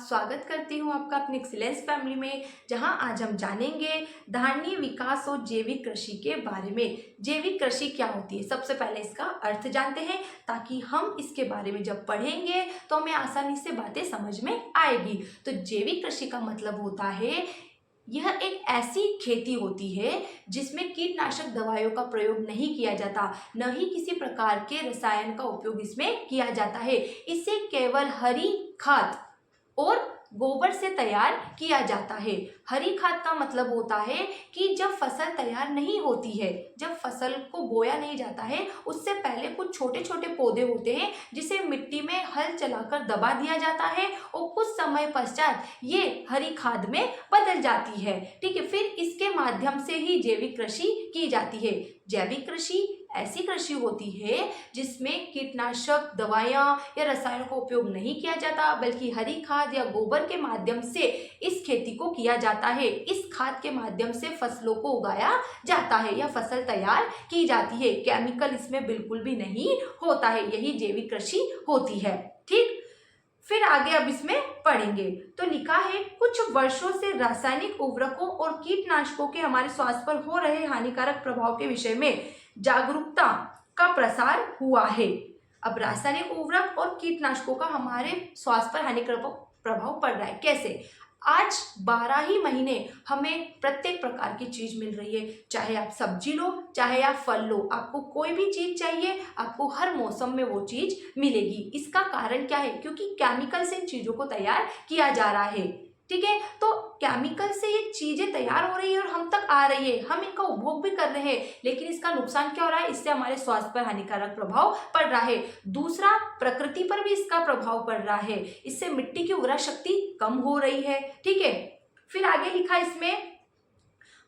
स्वागत करती हूँ आपका अपनी एक्सीलेंस फैमिली में, जहां आज हम जानेंगे धारणीय विकास और जैविक कृषि के बारे में। जैविक कृषि क्या होती है, सबसे पहले इसका अर्थ जानते हैं ताकि हम इसके बारे में जब पढ़ेंगे तो हमें आसानी से बातें समझ में आएगी। तो जैविक कृषि का मतलब होता है यह एक ऐसी खेती होती है जिसमें कीटनाशक दवाइयों का प्रयोग नहीं किया जाता, न ही किसी प्रकार के रसायन का उपयोग इसमें किया जाता है। इसे केवल हरी खाद और गोबर से तैयार किया जाता है। हरी खाद का मतलब होता है कि जब फसल तैयार नहीं होती है, जब फसल को बोया नहीं जाता है, उससे पहले कुछ छोटे छोटे पौधे होते हैं जिसे मिट्टी में हल चलाकर दबा दिया जाता है और कुछ समय पश्चात ये हरी खाद में बदल जाती है। ठीक है, फिर इसके माध्यम से ही जैविक कृषि की जाती है। जैविक कृषि ऐसी कृषि होती है जिसमें कीटनाशक दवाइयाँ या रसायनों का उपयोग नहीं किया जाता, बल्कि हरी खाद या गोबर के माध्यम से इस खेती को किया जाता है। इस खाद के माध्यम से फसलों को उगाया जाता है या फसल तैयार की जाती है। केमिकल इसमें बिल्कुल भी नहीं होता है। यही जैविक कृषि होती है। ठीक, फिर आगे अब इसमें पढ़ेंगे। तो लिखा है कुछ वर्षों से रासायनिक उर्वरकों और कीटनाशकों के हमारे स्वास्थ्य पर हो रहे हानिकारक प्रभाव के विषय में जागरूकता का प्रसार हुआ है। अब रासायनिक उर्वरक और कीटनाशकों का हमारे स्वास्थ्य पर हानिकारक प्रभाव पड़ रहा है। कैसे? आज 12 ही महीने हमें प्रत्येक प्रकार की चीज मिल रही है, चाहे आप सब्जी लो, चाहे आप फल लो, आपको कोई भी चीज चाहिए, आपको हर मौसम में वो चीज मिलेगी। इसका कारण क्या है? क्योंकि केमिकल से इन चीजों को तैयार किया जा रहा है। ठीक है, तो केमिकल से ये चीजें तैयार हो रही है और हम तक आ रही है, हम इनका उपभोग भी कर रहे हैं, लेकिन इसका नुकसान क्या हो रहा है? इससे हमारे स्वास्थ्य पर हानिकारक प्रभाव पड़ रहा है। दूसरा, प्रकृति पर भी इसका प्रभाव पड़ रहा है। इससे मिट्टी की उर्वरा शक्ति कम हो रही है। ठीक है, फिर आगे लिखा इसमें,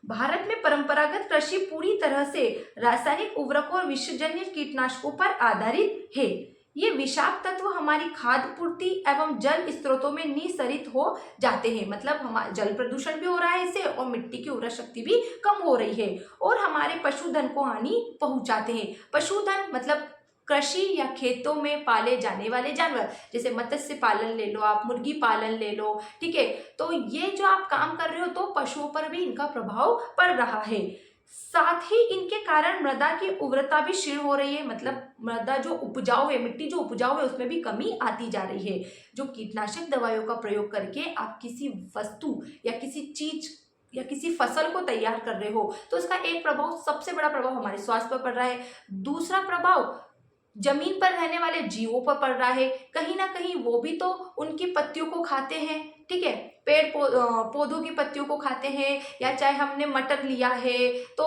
भारत में परंपरागत कृषि पूरी तरह से रासायनिक उर्वरकों और विषजन्य कीटनाशकों पर आधारित है। ये विषाक्त तत्व हमारी खाद्य पूर्ति एवं जल स्रोतों में निःसरित हो जाते हैं। मतलब हमारा जल प्रदूषण भी हो रहा है इससे, और मिट्टी की उर्वरा शक्ति भी कम हो रही है, और हमारे पशुधन को हानि पहुंचाते हैं। पशुधन मतलब कृषि या खेतों में पाले जाने वाले जानवर, जैसे मत्स्य पालन ले लो आप, मुर्गी पालन ले लो। ठीक है, तो ये जो आप काम कर रहे हो तो पशुओं पर भी इनका प्रभाव पड़ रहा है। साथ ही इनके कारण मृदा की उर्वरता भी क्षीण हो रही है। मतलब मृदा जो उपजाऊ है, मिट्टी जो उपजाऊ है, उसमें भी कमी आती जा रही है। जो कीटनाशक दवाइयों का प्रयोग करके आप किसी वस्तु या किसी चीज या किसी फसल को तैयार कर रहे हो, तो इसका एक प्रभाव, सबसे बड़ा प्रभाव हमारे स्वास्थ्य पर पड़ रहा है। दूसरा प्रभाव जमीन पर रहने वाले जीवों पर पड़ रहा है। कहीं ना कहीं वो भी तो उनकी पत्तियों को खाते हैं। ठीक है, पेड़ पौधों की पत्तियों को खाते हैं, या चाहे हमने मटर लिया है तो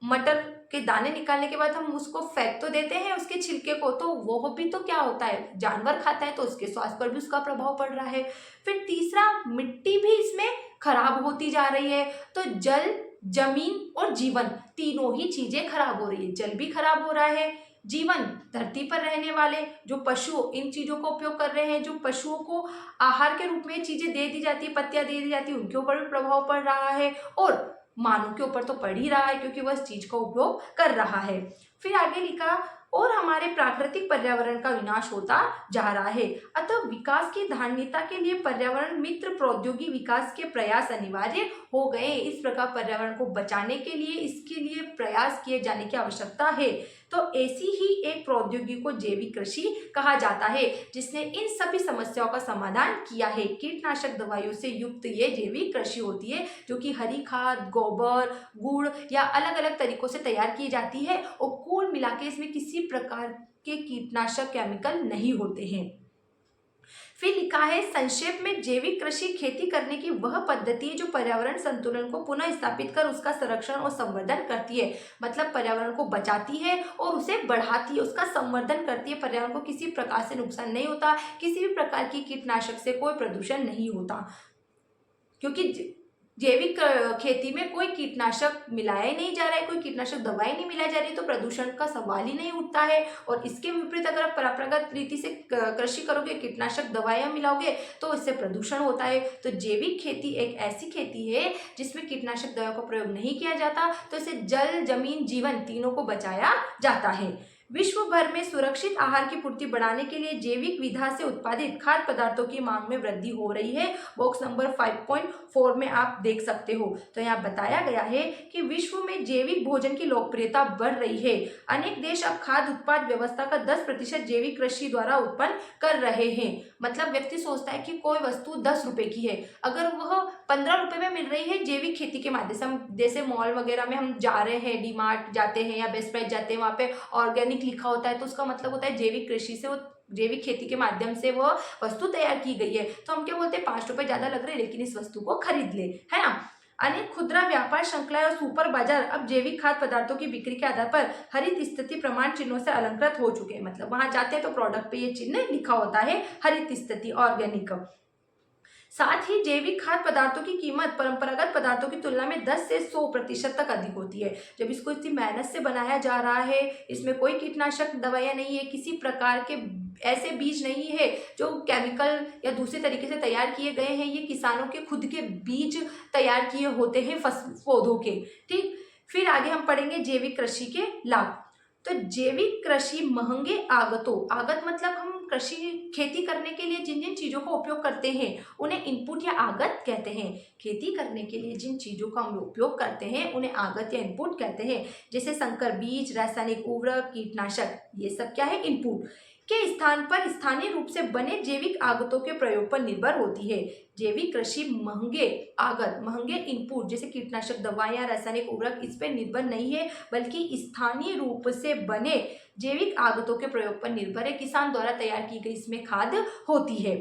मटर के दाने निकालने के बाद हम उसको फेंक तो देते हैं, उसके छिलके को, तो वो भी तो क्या होता है, जानवर खाता है, तो उसके स्वास्थ्य पर भी उसका प्रभाव पड़ रहा है। फिर तीसरा, मिट्टी भी इसमें खराब होती जा रही है। तो जल, जमीन और जीवन, तीनों ही चीजें खराब हो रही है। जल भी खराब हो रहा है, जीवन, धरती पर रहने वाले जो पशु इन चीजों का उपयोग कर रहे हैं, जो पशुओं को आहार के रूप में चीजें दे दी जाती है, पत्तियां दे दी जाती है, उनके ऊपर भी प्रभाव पड़ रहा है, और मानव के ऊपर तो पड़ ही रहा है क्योंकि वह इस चीज का उपयोग कर रहा है। फिर आगे लिखा, और हमारे प्राकृतिक पर्यावरण का विनाश होता जा रहा है। अतः विकास की धारणीयता के लिए पर्यावरण मित्र प्रौद्योगिकी विकास के प्रयास अनिवार्य हो गए। इस प्रकार पर्यावरण को बचाने के लिए इसके लिए प्रयास किए जाने की आवश्यकता है। तो ऐसी ही एक प्रौद्योगिकी को जैविक कृषि कहा जाता है, जिसने इन सभी समस्याओं का समाधान किया है। कीटनाशक दवाइयों से युक्त ये जैविक कृषि होती है, जो कि हरी खाद, गोबर, गुड़ या अलग अलग तरीकों से तैयार की जाती है, और कुल मिला के इसमें किसी प्रकार के कीटनाशक केमिकल नहीं होते हैं। फिर लिखा है, संक्षेप में जैविक कृषि खेती करने की वह पद्धति है जो पर्यावरण संतुलन को पुनः स्थापित कर उसका संरक्षण और संवर्धन करती है। मतलब पर्यावरण को बचाती है और उसे बढ़ाती है, उसका संवर्धन करती है। पर्यावरण को किसी प्रकार से नुकसान नहीं होता, किसी भी प्रकार की कीटनाशक से कोई प्रदूषण नहीं होता, क्योंकि जैविक खेती में कोई कीटनाशक मिलाया ही नहीं जा रहा है, कोई कीटनाशक दवाई नहीं मिलाई जा रही, तो प्रदूषण का सवाल ही नहीं उठता है। और इसके विपरीत अगर आप परंपरागत रीति से कृषि करोगे, कीटनाशक दवाइयां मिलाओगे, तो इससे प्रदूषण होता है। तो जैविक खेती एक ऐसी खेती है जिसमें कीटनाशक दवाओं का प्रयोग नहीं किया जाता, तो इसे जल, जमीन, जीवन तीनों को बचाया जाता है। विश्व भर में सुरक्षित आहार की पूर्ति बढ़ाने के लिए जैविक विधा से उत्पादित खाद्य पदार्थों की मांग में वृद्धि हो रही है। बॉक्स नंबर 5.4 में आप देख सकते हो। तो यहाँ बताया गया है कि विश्व में जैविक भोजन की लोकप्रियता बढ़ रही है। अनेक देश अब खाद्य उत्पाद व्यवस्था का 10% जैविक कृषि द्वारा उत्पन्न कर रहे हैं। मतलब व्यक्ति सोचता है कि कोई वस्तु 10 रुपए की है, अगर वह 15 रुपए में मिल रही है जैविक खेती के माध्यम से, हम जैसे मॉल वगैरह में हम जा रहे हैं, डी मार्ट जाते हैं या बेस्ट प्राइस जाते हैं, वहाँ पे ऑर्गेनिक लिखा होता है, तो उसका मतलब होता है जैविक कृषि से, वो जैविक खेती के माध्यम से वह वस्तु तैयार की गई है। तो हम क्या बोलते हैं, 5 रुपए ज्यादा लग रहे हैं लेकिन इस वस्तु को खरीद ले, है ना। अनेक खुदरा व्यापार श्रृंखलाएं और सुपर बाजार अब जैविक खाद्य पदार्थों की बिक्री के आधार पर हरित स्थिति प्रमाण चिन्हों से अलंकृत हो चुके हैं। मतलब वहां जाते हैं तो प्रोडक्ट पे ये चिन्ह लिखा होता है, हरित स्थिति, ऑर्गेनिक। साथ ही जैविक खाद्य पदार्थों की कीमत परंपरागत पदार्थों की तुलना में 10 से 100% तक अधिक होती है। जब इसको इतनी मेहनत से बनाया जा रहा है, इसमें कोई कीटनाशक दवाइयां नहीं है, किसी प्रकार के ऐसे बीज नहीं है जो केमिकल या दूसरे तरीके से तैयार किए गए हैं, ये किसानों के खुद के बीज तैयार किए होते हैं पौधों के। ठीक, फिर आगे हम पढ़ेंगे जैविक कृषि के लाभ। तो जैविक कृषि महंगे आगतों, आगत मतलब हम कृषि खेती करने के लिए जिन जिन चीजों का उपयोग करते हैं उन्हें इनपुट या आगत कहते हैं। खेती करने के लिए जिन चीजों का हम उपयोग करते हैं उन्हें आगत या इनपुट कहते हैं। जैसे संकर बीज, रासायनिक उर्वरक, कीटनाशक, ये सब क्या है, इनपुट के स्थान पर स्थानीय रूप से बने जैविक आगतों के प्रयोग पर निर्भर होती है। जैविक कृषि महंगे आगत, महंगे इनपुट जैसे कीटनाशक दवाइयां, रासायनिक उर्वरक, इस पर निर्भर नहीं है, बल्कि स्थानीय रूप से बने जैविक आगतों के प्रयोग पर निर्भर है। किसान द्वारा तैयार की गई इसमें खाद होती है।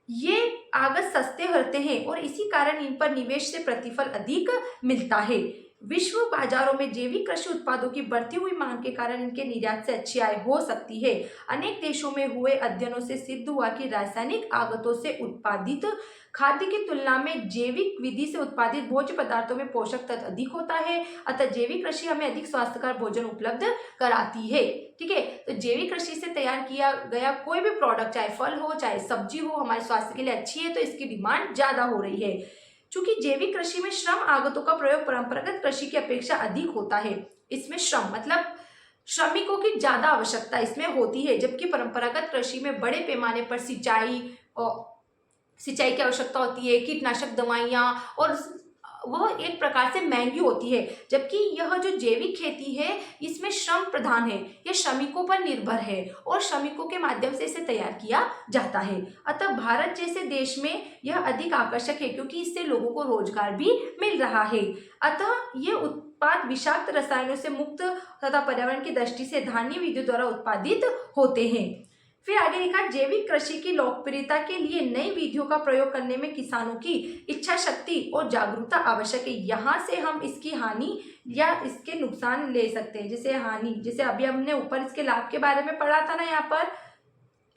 ये आगत सस्ते होते हैं और इसी कारण इन पर निवेश से प्रतिफल अधिक मिलता है। विश्व बाजारों में जैविक कृषि उत्पादों की बढ़ती हुई मांग के कारण इनके निर्यात से अच्छी आय हो सकती है। अनेक देशों में हुए अध्ययनों से सिद्ध हुआ कि रासायनिक आगतों से उत्पादित खाद्य की तुलना में जैविक विधि से उत्पादित भोज्य पदार्थों में पोषक तत्व अधिक होता है। अतः जैविक कृषि हमें अधिक स्वास्थ्यकर भोजन उपलब्ध कराती है। ठीक है, तो जैविक कृषि से तैयार किया गया कोई भी प्रोडक्ट, चाहे फल हो चाहे सब्जी हो, हमारे स्वास्थ्य के लिए अच्छी है, तो इसकी डिमांड ज्यादा हो रही है। चूंकि जैविक कृषि में श्रम आगतों का प्रयोग परंपरागत कृषि की अपेक्षा अधिक होता है। इसमें श्रम मतलब श्रमिकों की ज्यादा आवश्यकता इसमें होती है, जबकि परंपरागत कृषि में बड़े पैमाने पर सिंचाई की आवश्यकता होती है, कीटनाशक दवाइयां, और वह एक प्रकार से महंगी होती है। जबकि यह जो जैविक खेती है इसमें श्रम प्रधान है, यह श्रमिकों पर निर्भर है और श्रमिकों के माध्यम से इसे तैयार किया जाता है। अतः भारत जैसे देश में यह अधिक आकर्षक है क्योंकि इससे लोगों को रोजगार भी मिल रहा है। अतः ये उत्पाद विषाक्त रसायनों से मुक्त तथा पर्यावरण की दृष्टि से धान्य विधियों द्वारा उत्पादित होते हैं। फिर आगे लिखा, जैविक कृषि की लोकप्रियता के लिए नई विधियों का प्रयोग करने में किसानों की इच्छा शक्ति और जागरूकता आवश्यक है। यहाँ से हम इसकी हानि या इसके नुकसान ले सकते हैं। जैसे हानि, जैसे अभी हमने ऊपर इसके लाभ के बारे में पढ़ा था ना, यहाँ पर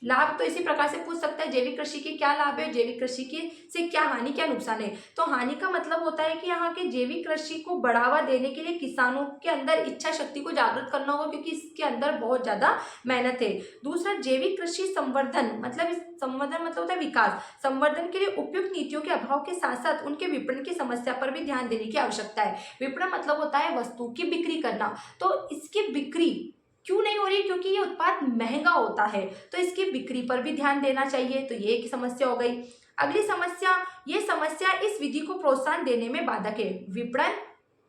लाभ तो इसी प्रकार से पूछ सकता है, जैविक कृषि के क्या लाभ है, जैविक कृषि के से क्या हानि, क्या नुकसान है। तो हानि का मतलब होता है कि यहाँ के जैविक कृषि को बढ़ावा देने के लिए किसानों के अंदर इच्छा शक्ति को जागृत करना होगा, क्योंकि इसके अंदर बहुत ज्यादा मेहनत है। दूसरा, जैविक कृषि संवर्धन मतलब होता है विकास। संवर्धन के लिए उपयुक्त नीतियों के अभाव के साथ साथ उनके विपणन की समस्या पर भी ध्यान देने की आवश्यकता है। विपणन मतलब होता है वस्तु की बिक्री करना। तो इसकी बिक्री क्यों नहीं हो रही, क्योंकि ये उत्पाद महंगा होता है, तो इसकी बिक्री पर भी ध्यान देना चाहिए। तो ये एक समस्या हो गई। अगली समस्या, ये समस्या इस विधि को प्रोत्साहन देने में बाधक है। विपणन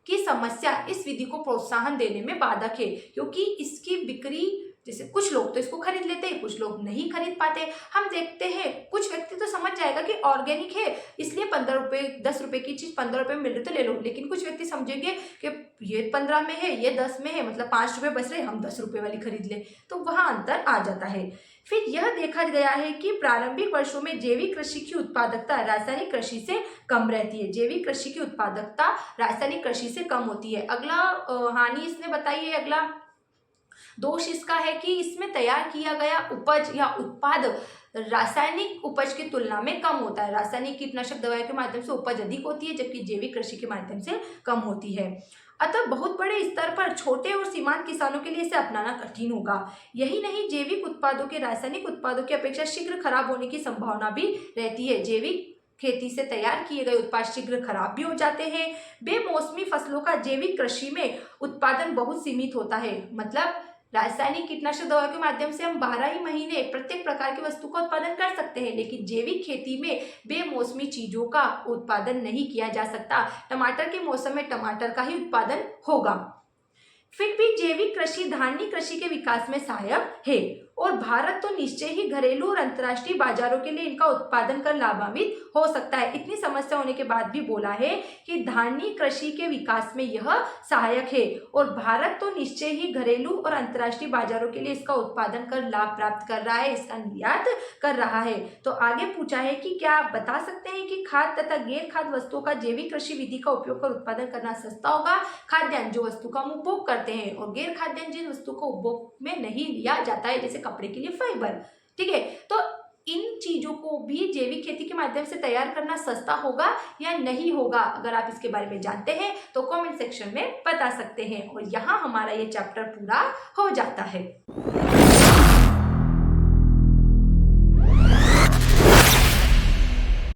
की समस्या इस विधि को प्रोत्साहन देने में बाधक है, क्योंकि इसकी बिक्री, जैसे कुछ लोग तो इसको खरीद लेते हैं, कुछ लोग नहीं खरीद पाते। हम देखते हैं कुछ व्यक्ति तो समझ जाएगा कि ऑर्गेनिक है इसलिए 15 रुपए 10 रुपए की चीज 15 रुपए में मिल रही तो ले लो, लेकिन कुछ व्यक्ति समझेंगे कि ये 15 में है, ये 10 में है, मतलब 5 रुपए बच रहे, हम 10 रुपए वाली खरीद ले। तो वहां अंतर आ जाता है। फिर यह देखा गया है कि प्रारंभिक वर्षों में जैविक कृषि की उत्पादकता रासायनिक कृषि से कम रहती है। जैविक कृषि की उत्पादकता रासायनिक कृषि से कम होती है। अगला हानि इसने बताई है, अगला दोष इसका है कि इसमें तैयार किया गया उपज या उत्पाद रासायनिक उपज की तुलना में कम होता है। रासायनिक कीटनाशक दवाइयों के माध्यम से उपज अधिक होती है, जबकि जैविक कृषि के माध्यम से कम होती है। अतः बहुत बड़े स्तर पर छोटे और सीमांत किसानों के लिए इसे अपनाना कठिन होगा। यही नहीं, जैविक उत्पादों के रासायनिक उत्पादों की अपेक्षा शीघ्र खराब होने की संभावना भी रहती है। जैविक खेती से तैयार किए गए उत्पाद शीघ्र खराब भी हो जाते हैं। बेमौसमी फसलों का जैविक कृषि में उत्पादन बहुत सीमित होता है। मतलब रासायनिक कीटनाशक दवाओं के माध्यम से हम 12 ही महीने प्रत्येक प्रकार की वस्तु का उत्पादन कर सकते हैं, लेकिन जैविक खेती में बेमौसमी चीजों का उत्पादन नहीं किया जा सकता। टमाटर के मौसम में टमाटर का ही उत्पादन होगा। फिर भी जैविक कृषि धान्य कृषि के विकास में सहायक है और भारत तो निश्चय ही घरेलू और अंतर्राष्ट्रीय बाजारों के लिए इनका उत्पादन कर लाभान्वित हो सकता है। इतनी समस्या होने के बाद भी बोला है कि धान्य कृषि के विकास में यह सहायक है और भारत तो निश्चय ही घरेलू और अंतर्राष्ट्रीय बाजारों के लिए इसका उत्पादन कर लाभ प्राप्त कर रहा है, इसका निर्यात कर रहा है। तो आगे पूछा है कि क्या आप बता सकते हैं कि खाद्य तथा गैर खाद्य वस्तुओं का जैविक कृषि विधि का उपयोग कर उत्पादन करना सस्ता होगा? खाद्यान्न जो वस्तु का हम उपभोग करते हैं और गैर खाद्यान्न जिन वस्तु को उपभोग में नहीं लिया जाता है, जैसे कपड़े के लिए फाइबर। ठीक है, तो इन चीजों को भी जैविक खेती के माध्यम से तैयार करना सस्ता होगा या नहीं होगा? अगर आप इसके बारे में जानते हैं तो कमेंट सेक्शन में बता सकते हैं। और यहाँ हमारा ये चैप्टर पूरा हो जाता है।